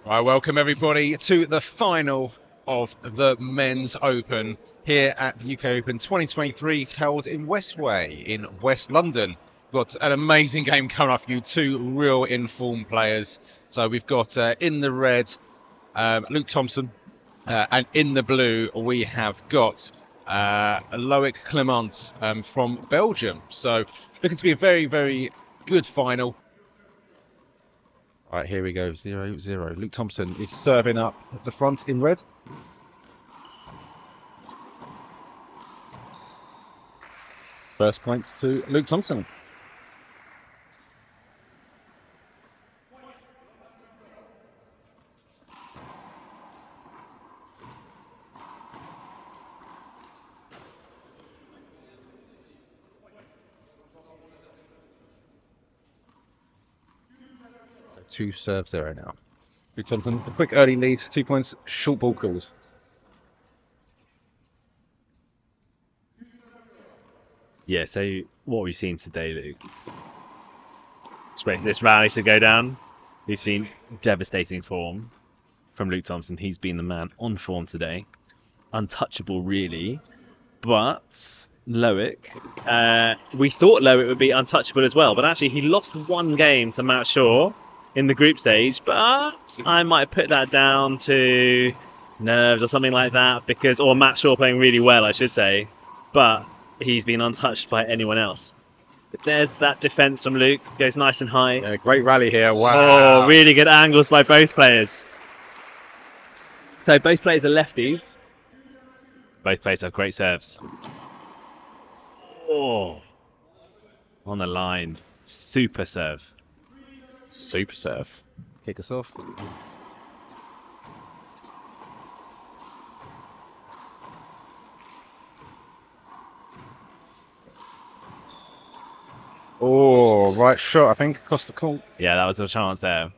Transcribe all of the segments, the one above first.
Right, welcome everybody to the final of the Men's Open here at the UK Open 2023, held in Westway in West London. We've got an amazing game coming up for you, two real informed players. So we've got in the red, Luke Thompson, and in the blue we have got Loic Clement from Belgium. So looking to be a very, very good final. All right, here we go, 0-0. Luke Thompson is serving up at the front in red. First points to Luke Thompson. So 2 serves there now. Luke Thompson, a quick early lead, 2 points, short ball called. Yeah, so what we've seen today, Luke. Expect this rally to go down. We've seen devastating form from Luke Thompson. He's been the man on form today. Untouchable, really. But Loic, we thought Loic would be untouchable as well, but actually he lost one game to Matt Shaw in the group stage, but I might put that down to nerves or something like that, or Matt Shaw playing really well, I should say, but he's been untouched by anyone else. But there's that defence from Luke, goes nice and high. Yeah, great rally here, wow. Oh, really good angles by both players. So both players are lefties. Both players have great serves. Oh, on the line. Super serve. Super serve. Kick us off. Oh, right shot, I think, across the court. Yeah, that was a chance there.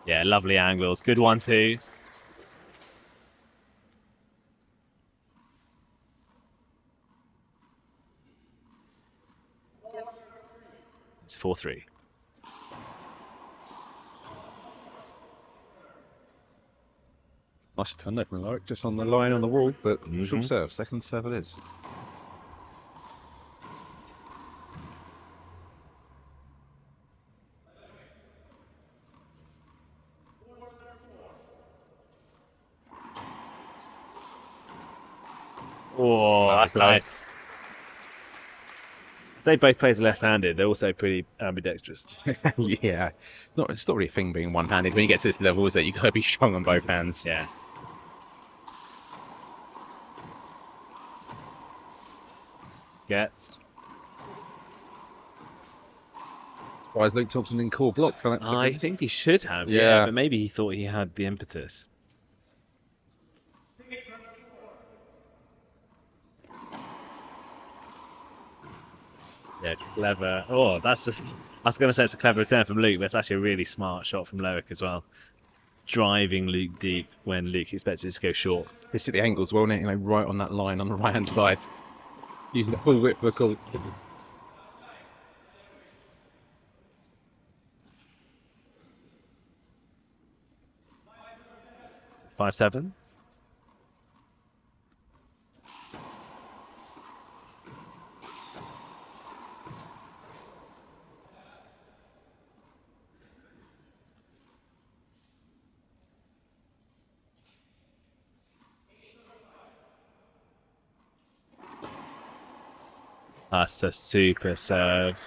Yeah, lovely angles. Good one, too. It's 4-3. Nice turn there from Loic, just on the line on the wall, but short serve, second serve it is. Oh, that's nice. Say both players are left-handed. They're also pretty ambidextrous. Yeah, it's not really a thing being one-handed. When you get to this level, is that you got to be strong on both hands. Yeah. Gets. Surprised Luke Thompson didn't call block for that. I think he should have, yeah, but maybe he thought he had the impetus. Yeah, clever. Oh, I was going to say it's a clever return from Luke, but it's actually a really smart shot from Loic as well. Driving Luke deep when Luke expected it to go short. It's at the angles, well, you know, right on that line on the right-hand side. Using the full width of the court. 5-7. That's a super serve.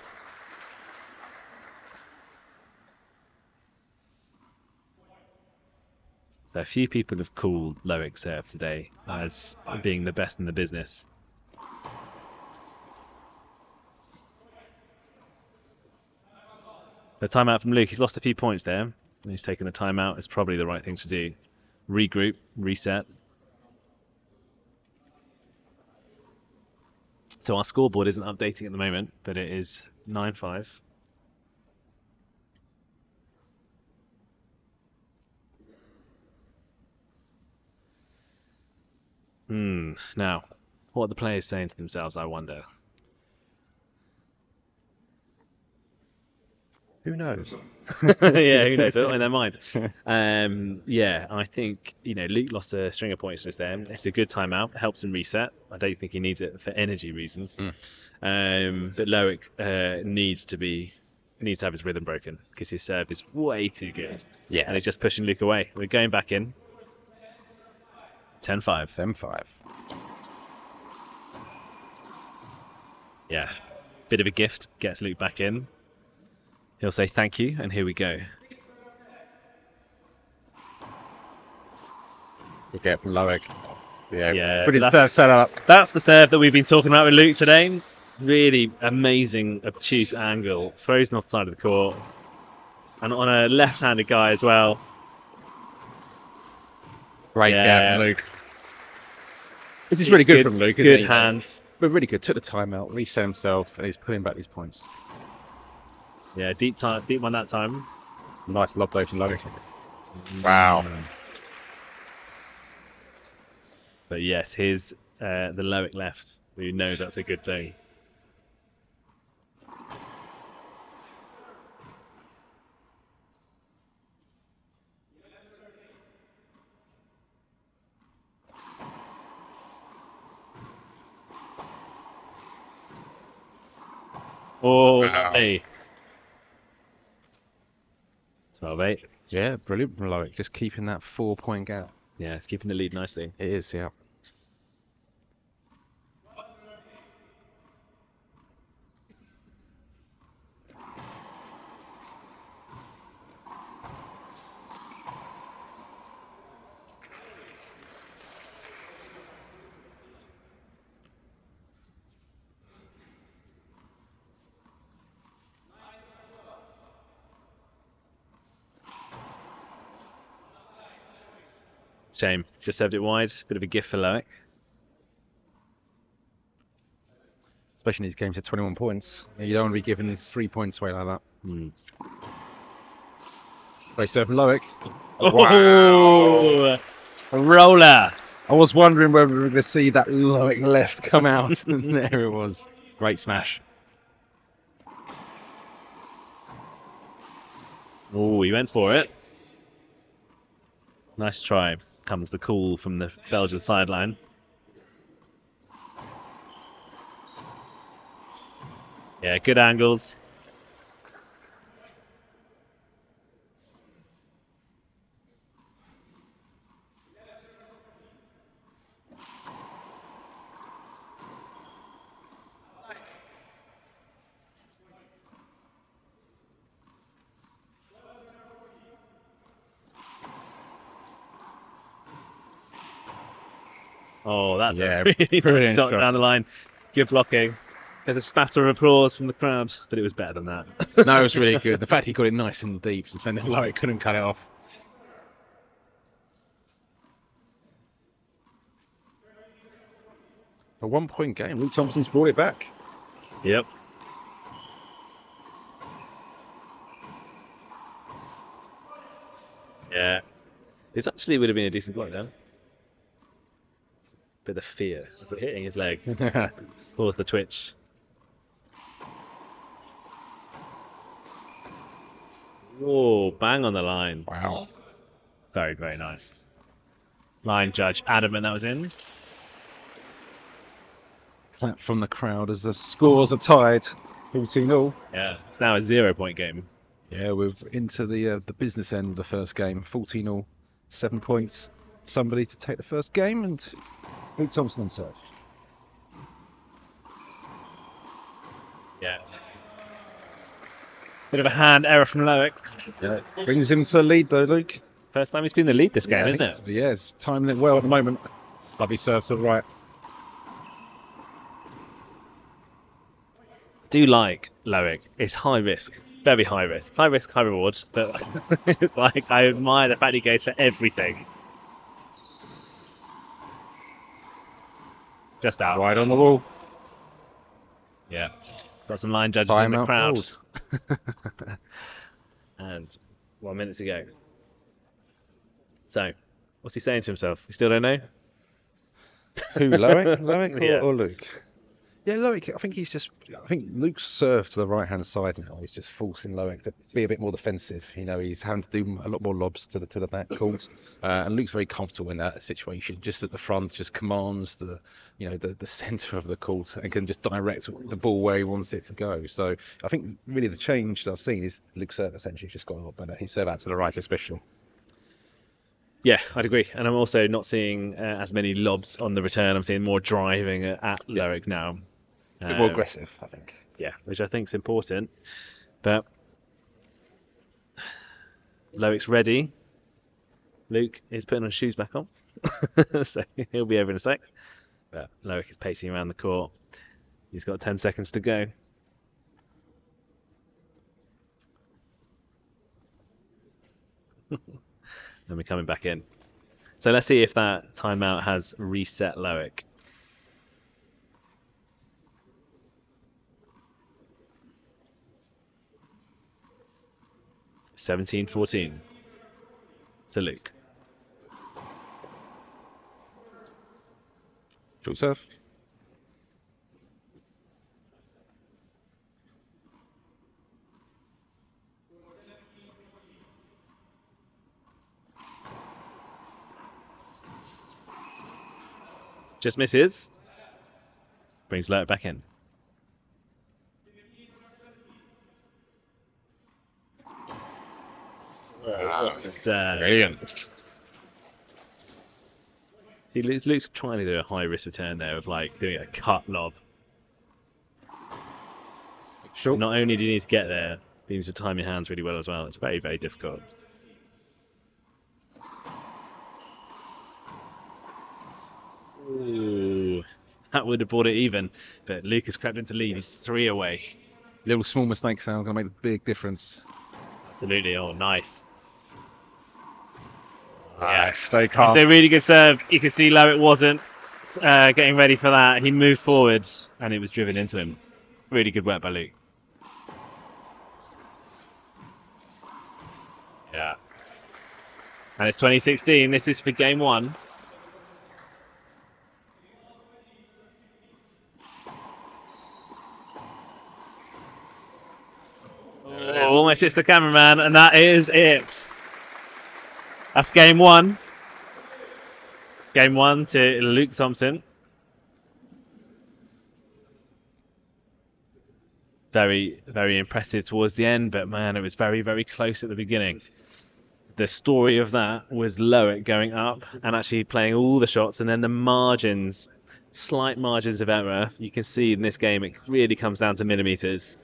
So a few people have called Loic serve today as being the best in the business. The timeout from Luke. He's lost a few points there. He's taken a timeout. It's probably the right thing to do. Regroup, reset. So our scoreboard isn't updating at the moment, but it is 9-5. Now, what are the players saying to themselves, I wonder? Who knows? Yeah, who knows? They're not in their mind. Yeah, I think, Luke lost a string of points just then. It's a good timeout. It helps him reset. I don't think he needs it for energy reasons. But Loic needs to have his rhythm broken because his serve is way too good. Yeah. And he's just pushing Luke away. We're going back in. 10-5. 10-5. Yeah. Bit of a gift. Gets Luke back in. He'll say thank you, and here we go. You get Loic. Yeah, Brilliant serve set up. That's the serve that we've been talking about with Luke today. Really amazing, obtuse angle. Throws north side of the court. And on a left-handed guy as well. Great, Yeah. Luke. This is really good from Luke. Good hands. But really good. Took the timeout, reset himself, and he's putting back these points. Yeah, deep one that time. Nice lob though from Loic. Wow. But yes, here's the Loic left. We know that's a good thing. Oh, wow. Hey. 12-8. Yeah, brilliant from Loic. Just keeping that 4-point gap. Yeah, it's keeping the lead nicely. It is, yeah. Shame. Just served it wide. Bit of a gift for Loic. Especially in these games at 21 points. You don't want to be giving 3 points away like that. Great serve from Loic. Wow. A roller. I was wondering whether we were going to see that Loic left come out. And there it was. Great smash. Oh, he went for it. Nice try. Comes the call from the Belgian sideline. Yeah, good angles. Oh, that's a really brilliant shot shot down the line. Good blocking. There's a spatter of applause from the crowd, but it was better than that. No, it was really good. The fact he got it nice and deep, and then Loic couldn't cut it off. A 1-point game. Luke Thompson's brought it back. Yep. Yeah. This actually would have been a decent block then. Bit of fear of hitting his leg. Caused the twitch. Whoa, bang on the line. Wow. Very, very nice. Line judge adamant that was in. Clap from the crowd as the scores are tied. 14-all. Yeah, it's now a 0-point game. Yeah, we're into the business end of the first game. 14-all, 7 points. Somebody to take the first game, and Luke Thompson on serve. Yeah. Bit of a hand error from Loic. Yeah. Brings him to the lead though, Luke. First time he's been in the lead this game, isn't it? Yeah, it's timing it well at the moment. Lovely serve to the right. Do like Loic. It's high risk, very high risk. High risk, high reward. But it's like I admire the fact he goes for everything. Just out. Right on the wall. Yeah. Got some line judges in the crowd. Called. And 1 minute to go. So, what's he saying to himself? We still don't know? Who, Loic Yeah. or Luke? Yeah, Loic, I think Luke's served to the right-hand side now. He's just forcing Loic to be a bit more defensive. He's having to do a lot more lobs to the back courts. And Luke's very comfortable in that situation. Just at the front, just commands the centre of the court and can just direct the ball where he wants it to go. So I think really the change that I've seen is Luke's serve essentially just got a lot better. His serve out to the right especially. Yeah, I'd agree. And I'm also not seeing as many lobs on the return. I'm seeing more driving at Loic now. A bit more aggressive, I think. Yeah, which I think is important. But Loic's ready. Luke is putting his shoes back on. So he'll be over in a sec. But Loic is pacing around the court. He's got 10 seconds to go. Then we're coming back in. So let's see if that timeout has reset Loic. (17-14) to Luke. Short serve. Just misses. Brings Loic back in. Brilliant. See, Luke's trying to do a high risk return there of like doing a cut lob. Sure. Not only do you need to get there, but you need to time your hands really well as well. It's very, very difficult. Ooh, that would have brought it even, but Luke has crept into lead. He's 3 away. Little small mistakes now are going to make a big difference. Absolutely. Oh, nice. Nice, very calm. It's a really good serve. You can see Loic wasn't getting ready for that. He moved forward and it was driven into him. Really good work by Luke. Yeah. And it's 2016. This is for game 1. Almost hits the cameraman, and that is it. That's game 1. Game 1 to Luke Thompson. Very, very impressive towards the end, but man, it was very, very close at the beginning. The story of that was Loic going up and actually playing all the shots, and then the margins, slight margins of error. You can see in this game, it really comes down to millimeters.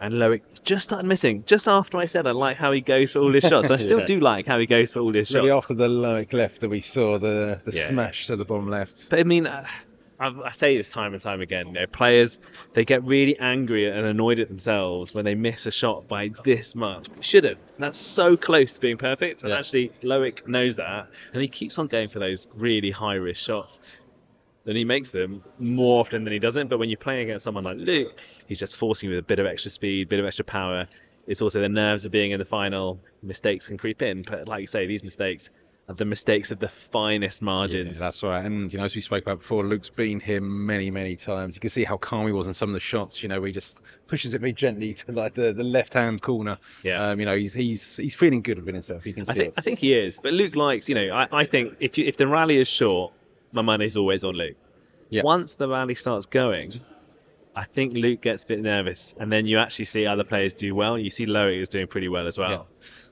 And Loic just started missing. Just after I said I like how he goes for all his shots. I still do like how he goes for all his shots. Really after the Loic left that we saw the smash to the bottom left. But I mean, I say this time and time again, players, they get really angry and annoyed at themselves when they miss a shot by this much. Shouldn't. That's so close to being perfect. And actually, Loic knows that. And he keeps on going for those really high-risk shots. Then he makes them more often than he doesn't. But when you're playing against someone like Luke, he's just forcing with a bit of extra speed, bit of extra power. It's also the nerves of being in the final. Mistakes can creep in. But like you say, these mistakes are the mistakes of the finest margins. Yeah, that's right. And, as we spoke about before, Luke's been here many, many times. You can see how calm he was in some of the shots, where he just pushes it very gently to like the left-hand corner. Yeah. He's feeling good within himself. You can see it. I think he is. But Luke likes, I think if the rally is short, my money's always on Luke. Yeah. Once the rally starts going, I think Luke gets a bit nervous, and then you actually see other players do well. You see Loic is doing pretty well as well.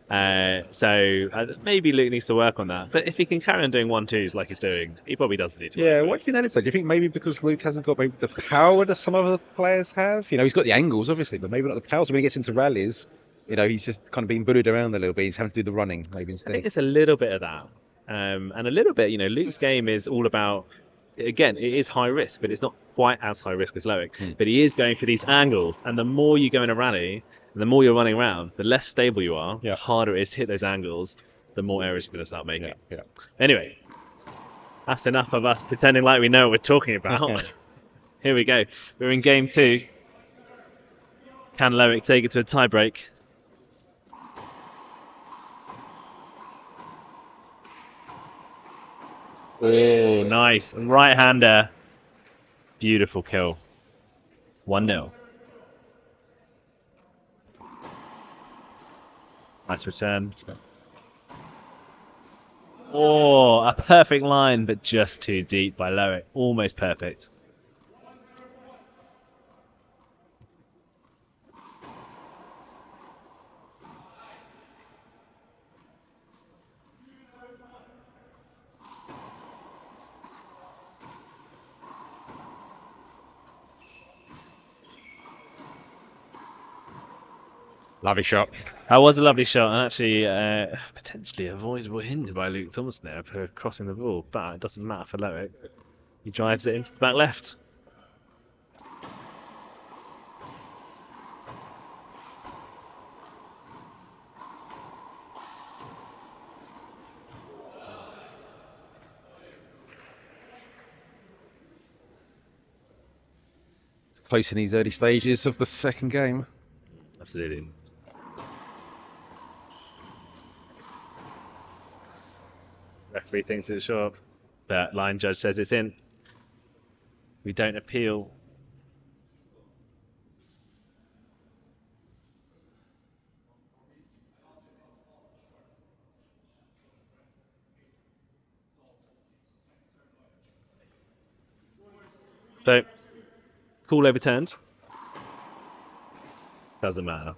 Yeah. So maybe Luke needs to work on that. But if he can carry on doing 1-2s like he's doing, he probably does need to. Yeah, what do you think that is? Do you think maybe because Luke hasn't got maybe the power that some other players have? He's got the angles, obviously, but maybe not the power. So when he gets into rallies, he's just kind of being bullied around a little bit. He's having to do the running maybe instead. I think it's a little bit of that. And a little bit, Luke's game is all about, again, it is high risk, but it's not quite as high risk as Loic. But he is going for these angles, and the more you go in a rally, and the more you're running around, the less stable you are, the harder it is to hit those angles, the more errors you're going to start making. Yeah. Anyway, that's enough of us pretending like we know what we're talking about. Okay. Here we go. We're in game 2. Can Loic take it to a tie-break? Oh, nice. Right-hander. Beautiful kill. 1-0. Nice return. Oh, a perfect line, but just too deep by Loic. Almost perfect. Lovely shot. That was a lovely shot, and actually potentially avoidable hinder by Luke Thompson there for crossing the ball, but it doesn't matter for Loic. He drives it into the back left. Close in these early stages of the second game. Absolutely. Referee thinks it's short, but line judge says it's in. We don't appeal. So, call overturned. Doesn't matter.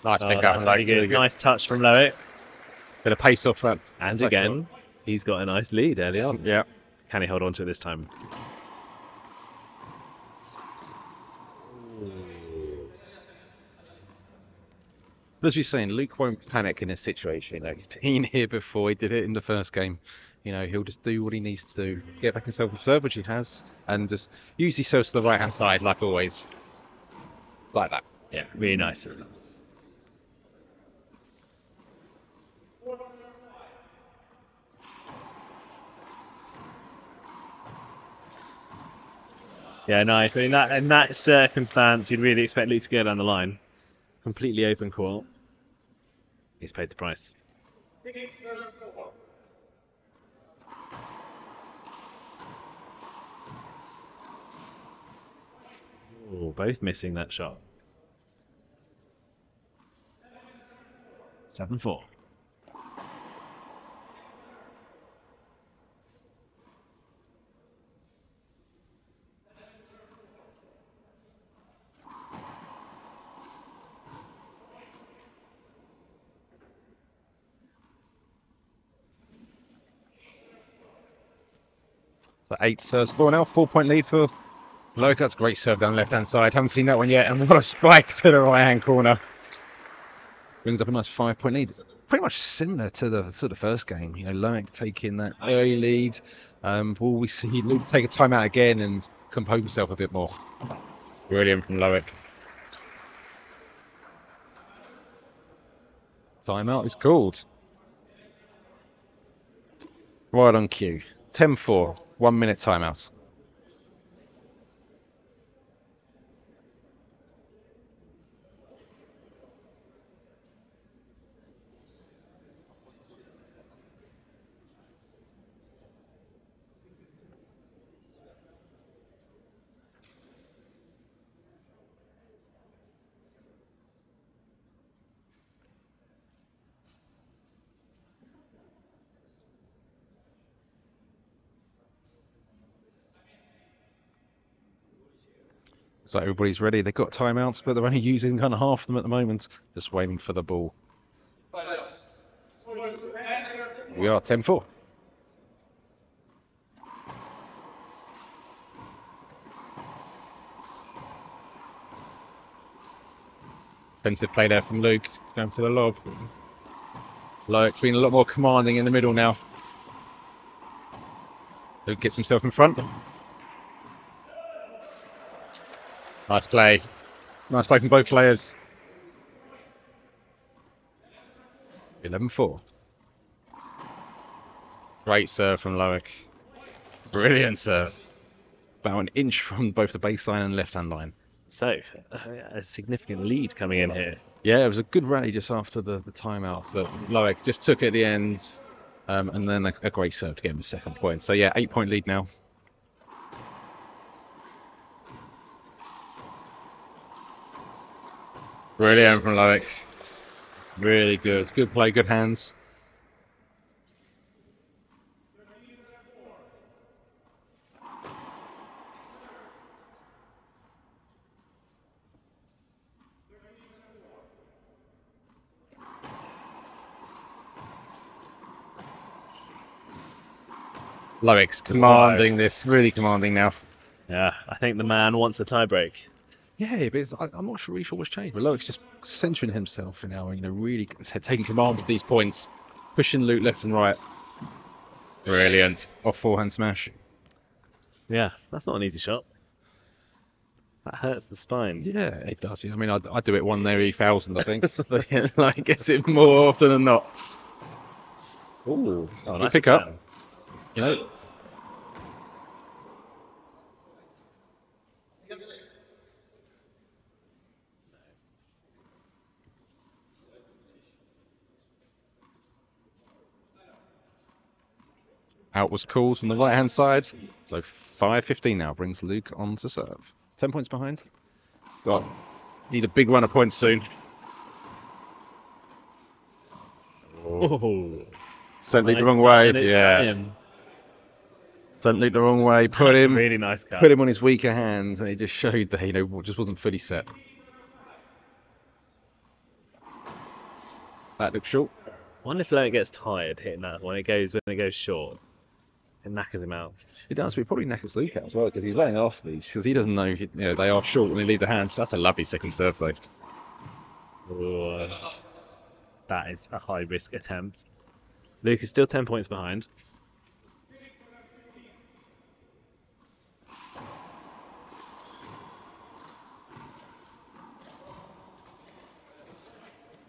Nice pick up. That's really good. Nice touch from Loic. Bit of pace off that. And again, he's got a nice lead early on. Yeah. Can he hold on to it this time? As you're saying, Luke won't panic in this situation. You know, he's been here before. He did it in the first game. You know, he'll just do what he needs to do. Get back himself and serve, which he has, and just usually serves to the right-hand side, like always. Like that. Yeah, really nice. Yeah, nice. In that circumstance, you'd really expect Luke to go down the line. Completely open court. He's paid the price. Ooh, both missing that shot. 7-4. So 8 serves 4 now. 4-point lead for Loic. That's a great serve down the left-hand side. Haven't seen that one yet. And what a spike to the right-hand corner. Brings up a nice 5-point lead. Pretty much similar to the first game. You know, Loic taking that early lead. Will we see Luke take a timeout again and compose himself a bit more? Brilliant from Loic. Timeout is called. Right on cue. 10-4. 1 minute timeout. So everybody's ready. They've got timeouts, but they're only using kind of half of them at the moment. Just waiting for the ball. We are 10-4. Defensive play there from Luke. Going for the lob. Loic being a lot more commanding in the middle now. Luke gets himself in front. Nice play. Nice play from both players. 11-4. Great serve from Loic. Brilliant serve. About an inch from both the baseline and left-hand line. So, a significant lead coming in here. Yeah, it was a good rally just after the timeouts that Loic just took at the end, and then a great serve to get him a second point. So yeah, 8-point lead now. Brilliant from Loic. Really good. Good play, good hands. Loic's commanding this, really commanding now. Yeah, I think the man wants a tiebreak. Yeah, but I'm not really sure what's changed. But Loic's just centering himself now, really taking command of these points, pushing Luke left and right. Brilliant. Off forehand smash. Yeah, that's not an easy shot. That hurts the spine. Yeah, it does. I mean, I do it one there, 1,000, I think. But yeah, like, gets it more often than not. Ooh, nice pick up. You know. Out was called from the right hand side. So 5-15 now brings Luke on to serve. 10 points behind. Need a big run of points soon. Oh, Sent Luke the wrong way. Yeah. Sent Luke the wrong way. Put him. Really nice cut. Put him on his weaker hands, and it just showed that just wasn't fully set. That looks short. I wonder if Loic gets tired hitting that when it goes short. It knackers him out. It does, but it probably knackers Luke out as well because he's laying off these because he doesn't know they are short when they leave the hands. That's a lovely second serve though. Ooh, that is a high risk attempt. Luke is still 10 points behind.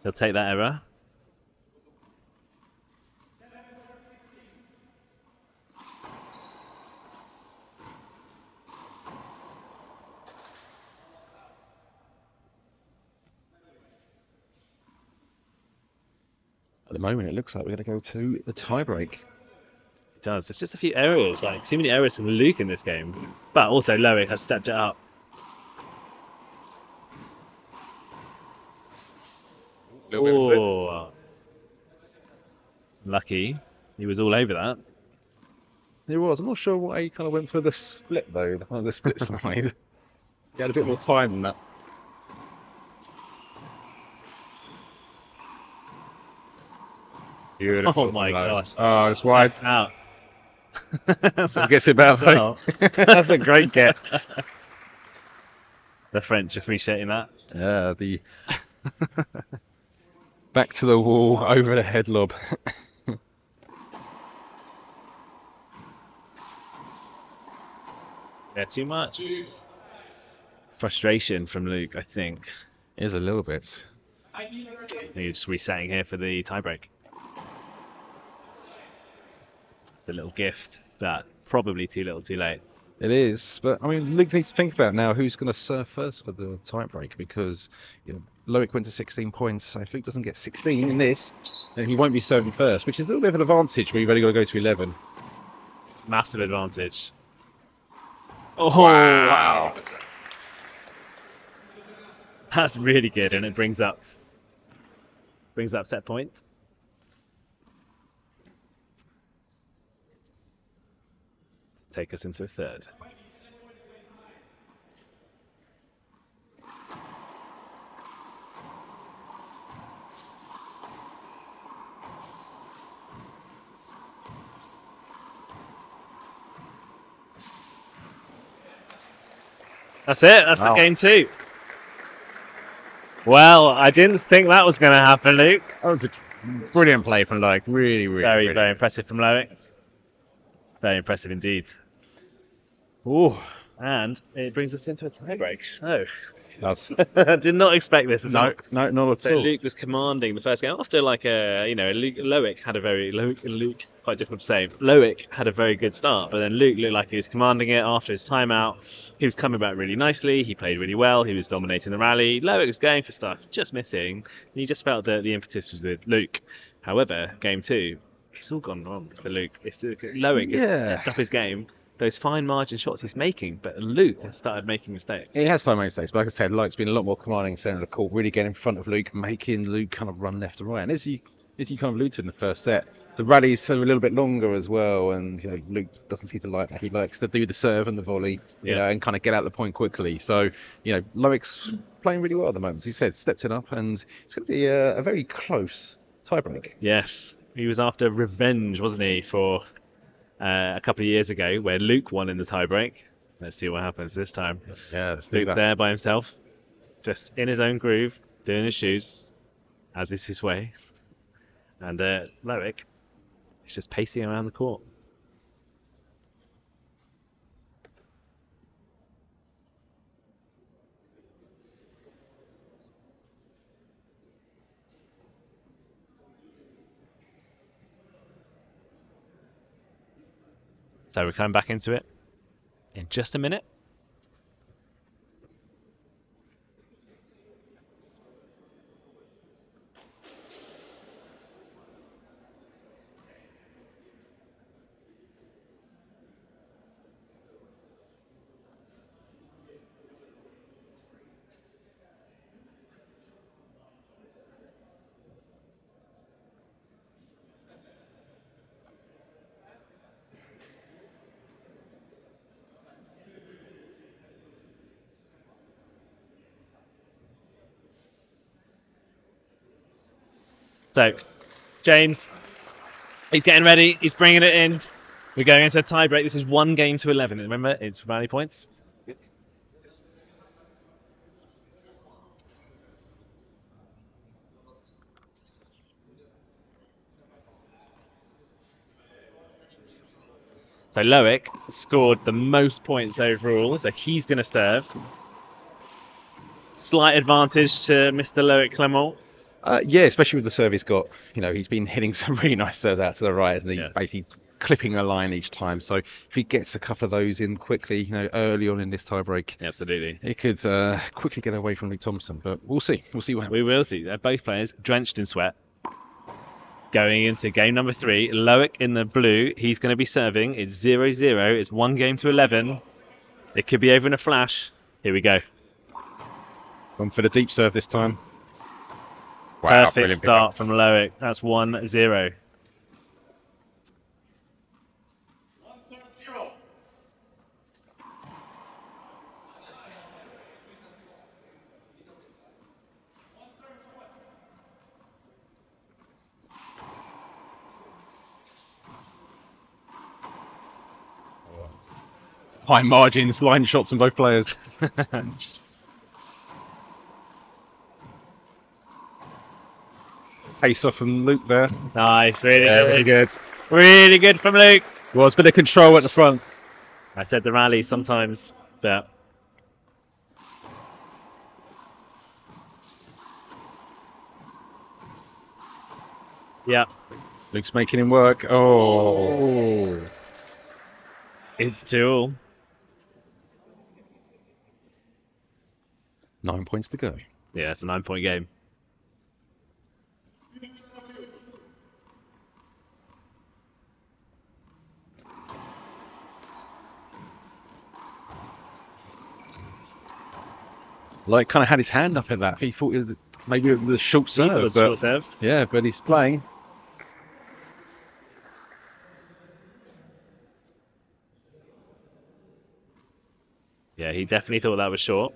He'll take that error. At the moment, it looks like we're going to go to the tiebreak. It does. There's just a few errors, like too many errors from Luke in this game. But also Loic has stepped it up. Oh, lucky. He was all over that. He was. I'm not sure why he kind of went for the split though, the split side. He had a bit more time than that. Beautiful. Oh my gosh. Oh, it's wide. Out. Still gets it back though. That's a great get. The French appreciating that. Yeah, the back to the wall, over the head lob. Yeah, too much. Frustration from Luke, I think. It is a little bit. He's just resetting here for the tiebreak. It's a little gift, but probably too little too late. It is, but I mean, Luke needs to think about now who's going to serve first for the tiebreak because Loic went to 16 points. So if Luke doesn't get 16 in this, then he won't be serving first, which is a little bit of an advantage. But you've only got to go to 11. Massive advantage. Oh wow! That's really good, and it brings up set point. Take us into a third. That's it. That's the game too. Well, I didn't think that was going to happen, Luke. That was a brilliant play from Loic. Really, very impressive from Loic. Very impressive indeed. Ooh, and it brings us into a tiebreak. So, That's I did not expect this at all. no, not at So all. Luke was commanding the first game after, like, Loic had a very Luke. It's quite difficult to say. Loic had a very good start, but then Luke looked like he was commanding it after his timeout. He was coming back really nicely. He played really well. He was dominating the rally. Loic was going for stuff, just missing. And you just felt that the impetus was with Luke. However, game two, it's all gone wrong for Luke. Loic has stepped up his game. Those fine margin shots he's making, but Luke has started making mistakes. He has started making mistakes, but like I said, Luke's been a lot more commanding centre of the court, really getting in front of Luke, making Luke kind of run left and right. And as you kind of alluded to in the first set, the rallies are a little bit longer as well, and Luke doesn't seem to like that. He likes to do the serve and the volley, you know, and kind of get out the point quickly. So, Loic's playing really well at the moment. As he said, stepped it up, and it's going to be a very close tiebreak. Yes, he was after revenge, wasn't he, for a couple of years ago, where Luke won in the tiebreak. Let's see what happens this time. Yeah, let's do that. There by himself, just in his own groove, doing his shoes, as is his way. And Loic is just pacing around the court. So we're coming back into it in just a minute. So, James, he's getting ready. He's bringing it in. We're going into a tie-break. This is 1 game to 11. Remember, it's rally points. So Loic scored the most points overall, so he's going to serve. Slight advantage to Mr. Loic Clement. Yeah, especially with the serve he's got. He's been hitting some really nice serves out to the right, and he's basically clipping a line each time. So if he gets a couple of those in quickly, early on in this tiebreak, absolutely, he could quickly get away from Luke Thompson. But we'll see. We'll see what happens. We will see. They're both players drenched in sweat. Going into game number 3, Loic in the blue. He's going to be serving. It's 0-0. It's 1 game to 11. It could be over in a flash. Here we go. Gone for the deep serve this time. Wow, perfect start from Loic. That's 1-0. High margins, line shots from both players. Pace off from Luke there. Nice, really good. Really good from Luke. Well, it's a bit of control at the front. I said the rally sometimes, but... Yeah. Luke's making him work. Oh. It's 2-all. 9 points to go. Yeah, it's a 9-point game. Like, kind of had his hand up at that. He thought it was maybe the short serve. Short serve. Yeah, but he's playing. Yeah, he definitely thought that was short.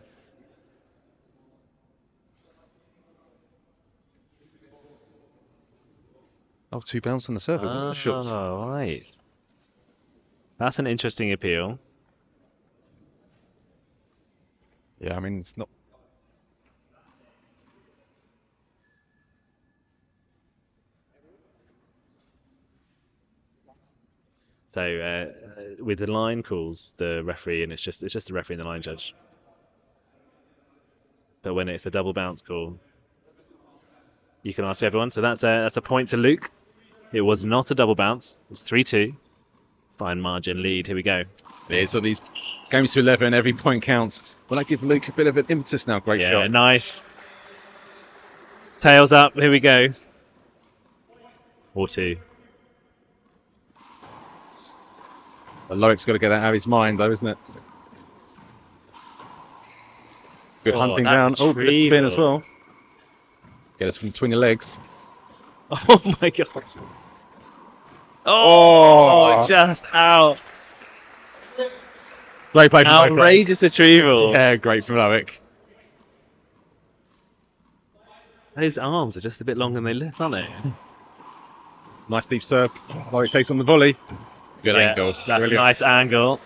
Oh, 2 bounce on the serve. It wasn't a short. Oh, right. That's an interesting appeal. Yeah, I mean, it's not... So with the line calls, the referee, and it's just the referee and the line judge. but when it's a double bounce call, you can ask everyone. So that's a point to Luke. It was not a double bounce. It's 3-2. Fine margin lead. Here we go. It is. So these games to 11, every point counts. Will I give Luke a bit of an impetus now? Great shot. Nice. Tails up. Here we go. 4-2. Loic's got to get that out of his mind, though, isn't it? Good hunting round. Oh, bit of spin as well. Get us from between the legs. Oh my god. Oh, just out. Great play from Loic. Outrageous retrieval. Yeah, great from Loic. Those arms are just a bit longer than they look, aren't they? Nice deep serve. Loic takes on the volley. Good angle. That's Brilliant. a nice angle.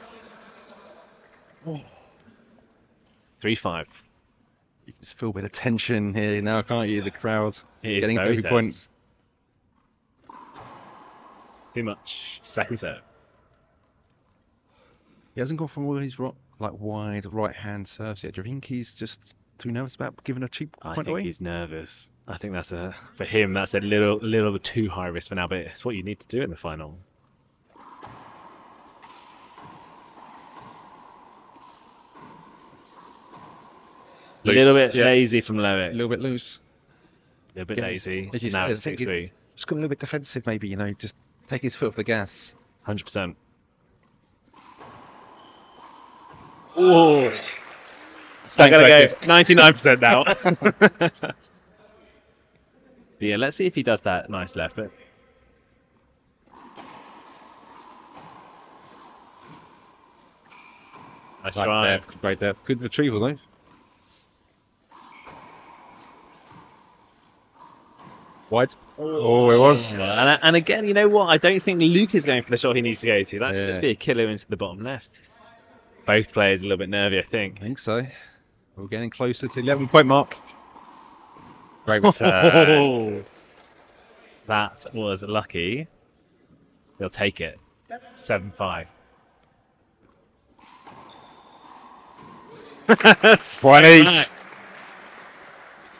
3-5. You can just feel a bit of tension here now, can't you? The crowd getting to very every point. Too much. Second serve. He hasn't gone from all his wide right-hand serves yet. Do you think he's just too nervous about giving a cheap point away? I think he's nervous. I think for him that's a little bit too high risk for now, but it's what you need to do in the final. A little bit lazy from Loic. A little bit loose. A little bit lazy. As you now said, it's 6-3. Just got a little bit defensive, maybe. Just take his foot off the gas. 100%. Oh, I gotta go 99% now. Yeah, let's see if he does that nice left foot. Nice try. Great depth. Good retrieval, though. Wide. Oh, it was. And again, you know what? I don't think Luke is going for the shot he needs to go to. That should just be a killer into the bottom left. Both players a little bit nervy, I think. I think so. We're getting closer to the 11-point mark. Great return. That was lucky. They'll take it. 7-5. 1 each.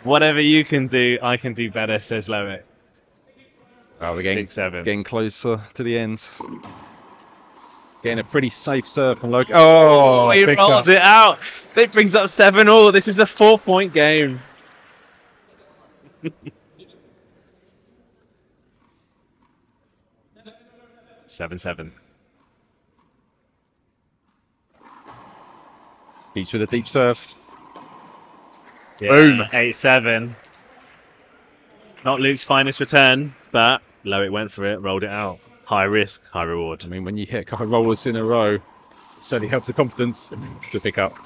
Whatever you can do, I can do better, says Loic. Oh, we're 6-7. Getting closer to the end. Getting a pretty safe serve from Loic. Oh, he rolls it out. It brings up 7-all. This is a 4-point game. Seven. Beach with a deep serve. Yeah, Boom. 8-7. Not Luke's finest return, but Loic went for it, rolled it out. High risk, high reward. I mean, when you hit a couple of rollers in a row, it certainly helps the confidence to pick up.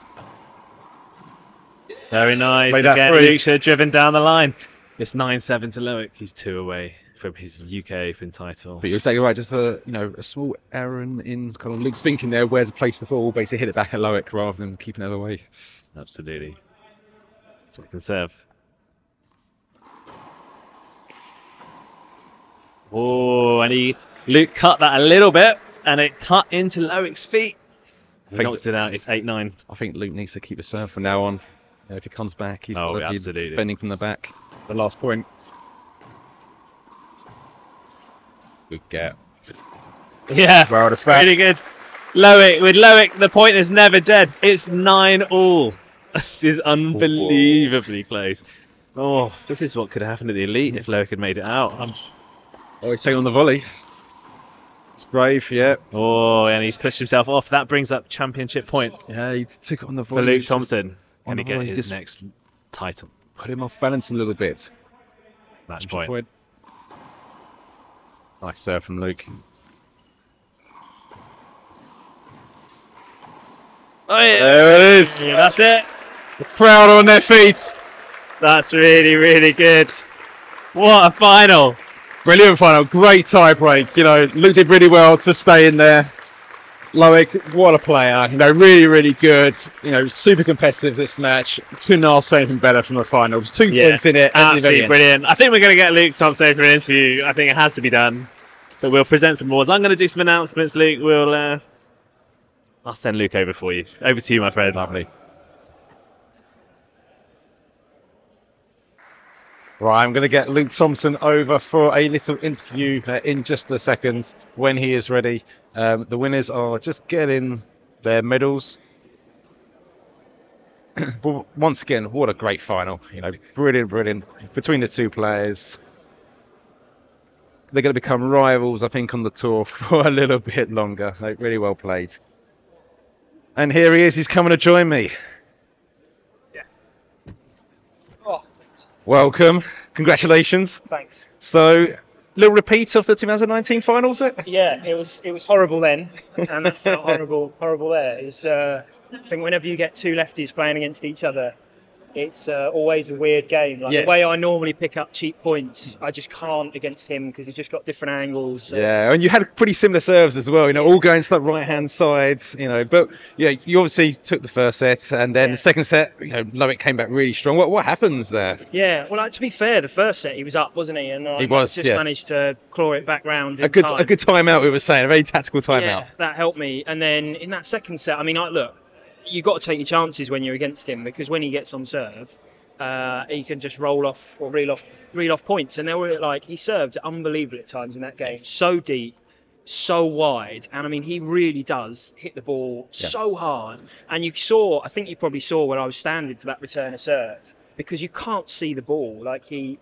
Very nice. Made that Again, free. Luke should have driven down the line. It's 9-7 to Loic. He's 2 away from his UK Open title. But you're exactly right. Just a small error in kind of Luke's thinking there where to place the ball. Basically, hit it back at Loic rather than keeping it the other way. Absolutely. Second serve. Oh, and Luke cut that a little bit, and it cut into Loic's feet. Knocked it out. It's 8-9. I think Luke needs to keep the serve from now on. If he comes back, he's got to be defending from the back. The last point. Good get. Yeah, well, really good. Loic, the point is never dead. It's 9-all. This is unbelievably close. Oh, this is what could happen to the elite if Loic had made it out. Oh, he's taking on the volley. It's brave, yeah. Oh, and he's pushed himself off. That brings up championship point. Yeah, he took it on the volley. For Luke Thompson. Can he get his just next title? Put him off balance a little bit. Match point. Nice serve from Luke. Oh, yeah. There it is. Yeah, that's it. The crowd on their feet. That's really, really good. What a final. Brilliant final. Great tie break. Luke did really well to stay in there. Loic, what a player. Really, really good. Super competitive this match. Couldn't ask for anything better from the finals. 2 points in it. Absolutely brilliant. I think we're going to get Luke Thompson for an interview. I think it has to be done. But we'll present some awards. I'm going to do some announcements, Luke. I'll send Luke over for you. Over to you, my friend. Lovely. Right, I'm going to get Luke Thompson over for a little interview in just a second when he is ready. The winners are just getting their medals. But once again, what a great final. You know, brilliant, brilliant between the two players. They're going to become rivals, I think, on the tour for a little bit longer. Like, really well played. And here he is. He's coming to join me. Yeah. Oh, welcome. Congratulations. Thanks. So, little repeat of the 2019 final, was it? Yeah, it was horrible then, and that felt horrible there. It's, I think whenever you get two lefties playing against each other, it's always a weird game. Like yes. The way I normally pick up cheap points, I just can't against him because he's just got different angles. So. Yeah, and you had pretty similar serves as well, you know, all going to the right-hand side, you know. But, yeah, you obviously took the first set, and then the second set, you know, Loic came back really strong. What happens there? Yeah, well, to be fair, the first set he was up, wasn't he? And he was, just managed to claw it back round in a good timeout, we were saying, a very tactical timeout. Yeah, that helped me. And then in that second set, I mean, look, you've got to take your chances when you're against him, because when he gets on serve, he can just roll off or reel off points. And they were like, he served unbelievable at times in that game. So deep, so wide. And I mean, he really does hit the ball so hard. And you saw, I think you probably saw when I was standing for that return of serve, because you can't see the ball. Like he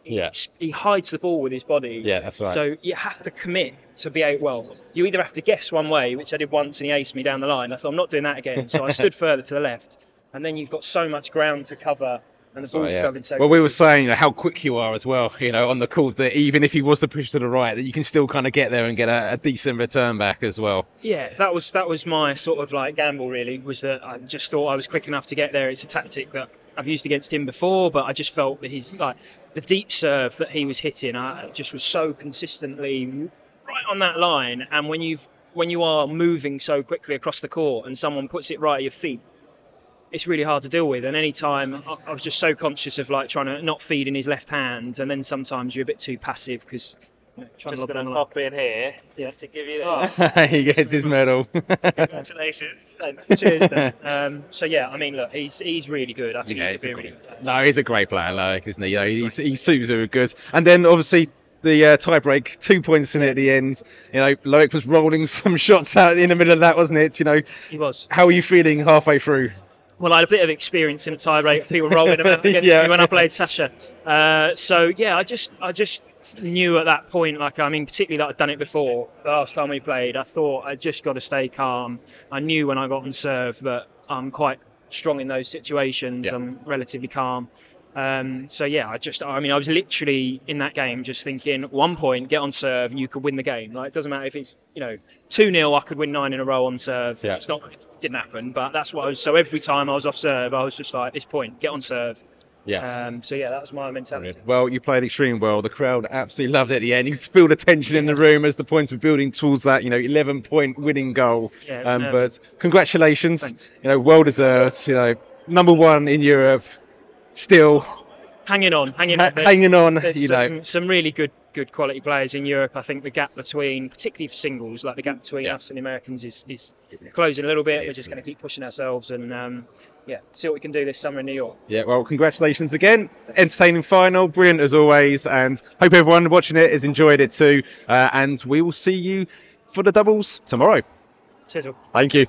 hides the ball with his body. Yeah, that's right. So you have to commit to be able, well, you either have to guess one way, which I did once and he aced me down the line. I thought, I'm not doing that again. So I stood further to the left. And then you've got so much ground to cover. And the ball's coming so well, we were saying, you know, how quick you are as well, you know, on the call, that even if he was to push to the right, that you can still kind of get there and get a decent return back as well. Yeah, that was my sort of like gamble, really, was that I just thought I was quick enough to get there. It's a tactic that I've used against him before, but I just felt that he's like the deep serve that he was hitting, just was so consistently right on that line. And when you are moving so quickly across the court and someone puts it right at your feet, it's really hard to deal with. And any time I was just so conscious of like trying to not feed in his left hand, and then sometimes you're a bit too passive because just going to pop in here just to give you that. He gets his medal. Congratulations. Thanks. Cheers. Then. So yeah, I mean, look, he's really good. I think he's really good. No, he's a great player, Loic, isn't he? You know, he's super good. And then obviously the tie break, 2 points in it at the end. You know, Loic was rolling some shots out in the middle of that, wasn't it? You know, he was. How are you feeling halfway through? Well, I had a bit of experience in a tie-break, people rolling them out against me when I played Sasha. So, yeah, I just knew at that point, like, I mean, particularly that I'd done it before, the last time we played, I thought I just got to stay calm. I knew when I got on serve that I'm quite strong in those situations. Yeah. I'm relatively calm. So, yeah, I was literally in that game just thinking, 1 point, get on serve, and you could win the game. Like, it doesn't matter if it's, 2-0, I could win 9 in a row on serve. Yeah. It didn't happen, but that's what I was. So every time I was off serve, I was just like, this point, get on serve. Yeah. So yeah, that was my mentality. Well, you played extremely well. The crowd absolutely loved it at the end. You could feel the tension in the room as the points were building towards that, 11-point winning goal. Yeah, but congratulations. Thanks. Well deserved. #1 in Europe. Still hanging on. There's some really good quality players in Europe. I think the gap between, particularly for singles, like the gap between us and the Americans is closing a little bit. We're just going to keep pushing ourselves and see what we can do this summer in New York. Yeah, well, congratulations again. Entertaining final, brilliant as always, and hope everyone watching it has enjoyed it too. And we will see you for the doubles tomorrow. Cheers. Thank you.